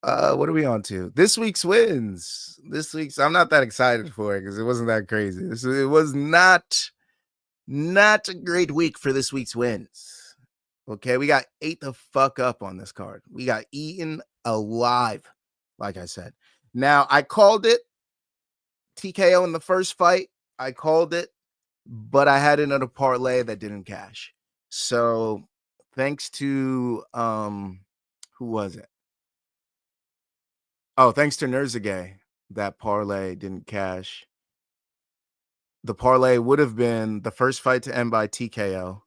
What are we on to? This week's wins. I'm not that excited for it because it wasn't that crazy. It was not a great week for this week's wins. Okay, we got ate the fuck up on this card. We got eaten alive, like I said. Now, I called it TKO in the first fight. I called it, but I had another parlay that didn't cash. So, thanks to who was it? Oh, thanks to Nerzagay, that parlay didn't cash. The parlay would have been the first fight to end by TKO,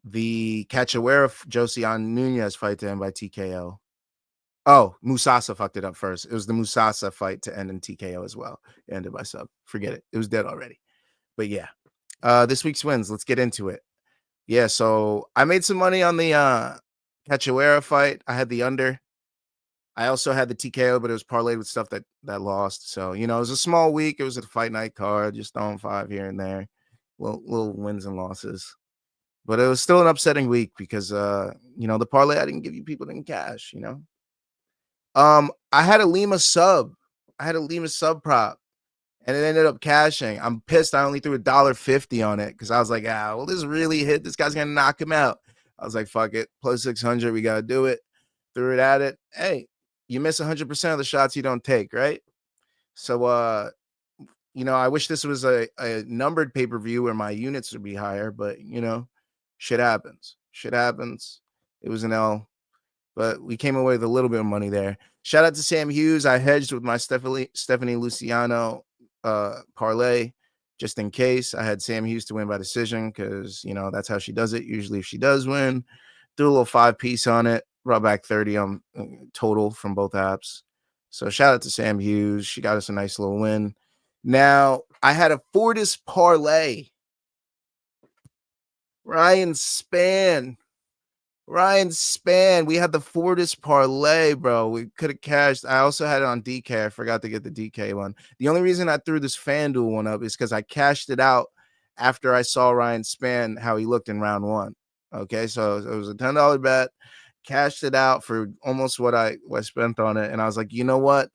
the Cachoeira Josian Nunez fight to end by TKO. Oh, Musasa fucked it up first. It was the Musasa fight to end in TKO as well. It ended by sub. Forget it. It was dead already. But yeah, this week's wins. Let's get into it. Yeah, so I made some money on the Cachoeira fight. I had the under. I also had the TKO, but it was parlayed with stuff that lost. So, it was a small week. It was a fight night card, just throwing 5 here and there. Little wins and losses. But it was still an upsetting week because the parlay I didn't give you people didn't cash, I had a Lima sub. Prop. And it ended up cashing. I'm pissed I only threw $1.50 on it because I was like, will this really hit? This guy's gonna knock him out. I was like, fuck it. Plus 600, we gotta do it. Threw it at it. Hey, you miss 100% of the shots you don't take, right? So I wish this was a numbered pay-per-view where my units would be higher, but shit happens. It was an L, but we came away with a little bit of money there. Shout out to Sam Hughes. I hedged with my Stephanie Luciano parlay just in case. I had Sam Hughes to win by decision because that's how she does it. Usually if she does win, do a little 5-piece on it, brought back 30 on total from both apps. So shout out to Sam Hughes. She got us a nice little win. Now I had a Fortis parlay. Ryan Spann. We had the Fortis parlay, bro. We could have cashed. I also had it on DK. I forgot to get the DK one. The only reason I threw this FanDuel one up is because I cashed it out after I saw Ryan Spann, how he looked in round 1. Okay, so it was a $10 bet. Cashed it out for almost what I spent on it. And I was like, you know what?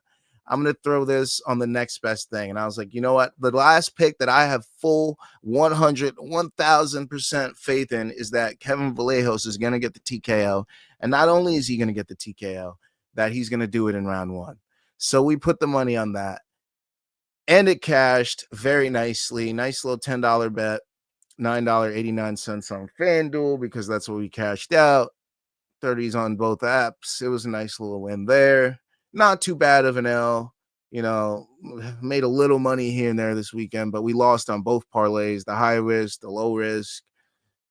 I'm going to throw this on the next best thing. And I was like, you know what? The last pick that I have full 1,000% faith in is that Kevin Vallejos is going to get the TKO. And not only is he going to get the TKO, that he's going to do it in round 1. So we put the money on that. And it cashed very nicely. Nice little $10 bet. $9.89 on FanDuel because that's what we cashed out. 30s on both apps. It was a nice little win there. Not too bad of an L. Made a little money here and there this weekend, but we lost on both parlays, the high risk, the low risk,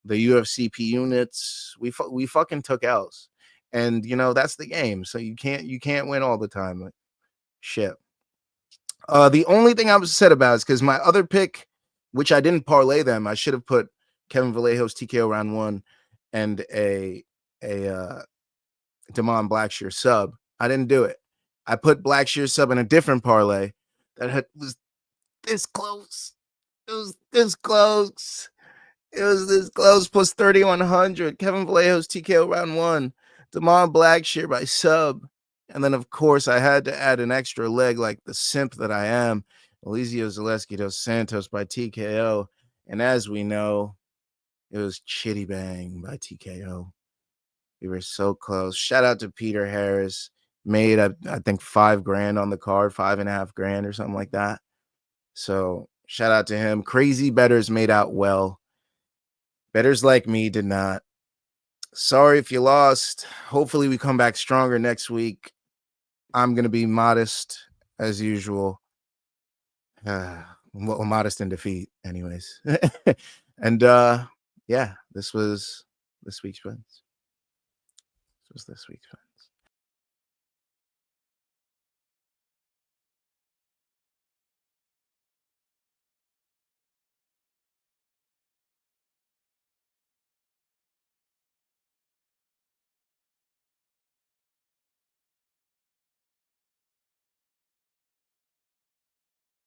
the UFCP units. We fucking took L's. And that's the game. So you can't win all the time. Like, shit. The only thing I was upset about is because my other pick, which I didn't parlay them, I should have put Kevin Vallejos TKO round 1 and a Damon Blackshear sub. I didn't do it. I put Blackshear sub in a different parlay that was this close. It was this close. Plus 3,100. Kevin Vallejos TKO round 1. Damon Blackshear by sub. And then, of course, I had to add an extra leg like the simp that I am. Elizio Zaleski dos Santos by TKO. And as we know, it was Chitty Bang by TKO. We were so close. Shout out to Peter Harris. Made, I think, $5,000 on the card, $5,500 or something like that. So shout out to him. Crazy bettors made out well. Bettors like me did not. Sorry if you lost. Hopefully we come back stronger next week. I'm going to be modest as usual. Modest in defeat anyways. And yeah, this was this week's wins.